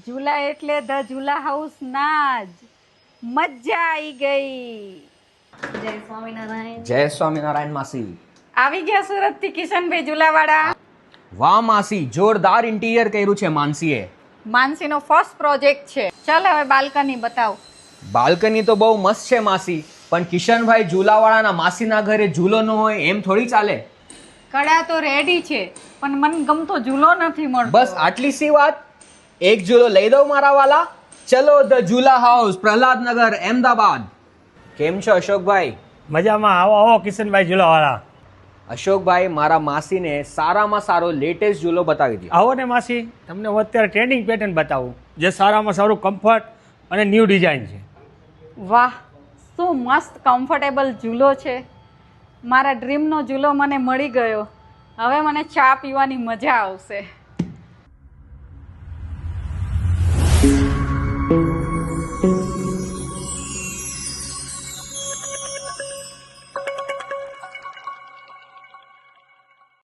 ઝૂલા એટલે the Jhula house ના જ મજા આવી ગઈ. જય સ્વામિનારાયણ. જય સ્વામિનારાયણ માસી. આવી ગયા સુરત થી કિશનભાઈ ઝૂલાવાળા. વાહ માસી, જોરદાર ઇન્ટિરિયર કર્યું છે માનસીએ. માનસીનો ફર્સ્ટ પ્રોજેક્ટ છે. ચાલ હવે બાલ્કની બતાવ. બાલ્કની તો બહુ મસ્ત છે માસી, પણ કિશનભાઈ ઝૂલાવાળાના માસીના ઘરે ઝૂલો ન હોય એમ થોડી ચાલે. કડા તો રેડી છે પણ મન ગમતો ઝૂલો નથી મળતો. બસ આટલી સી વાત. એક ઝૂલો લઈ દઉં મારા વાલા. ચલો the Jhula house, Prahlad Nagar, Ahmedabad. કેમ છો અશોકભાઈ? મજામાં. આવો આવો કિશનભાઈ ઝૂલાવાળા. અશોકભાઈ, મારા માસીને સારામાં સારો લેટેસ્ટ ઝૂલો બતાવી દો. આવો ને માસી, તમને હું અત્યારે ટ્રેન્ડિંગ પેટર્ન બતાવું જે સારામાં સારું કમ્ફર્ટ અને ન્યૂ ડિઝાઇન છે. વાહ, શું મસ્ત કમ્ફર્ટેબલ ઝૂલો છે. મારા ડ્રીમનો ઝૂલો મને મળી ગયો. હવે મને ચા પીવાની મજા આવશે.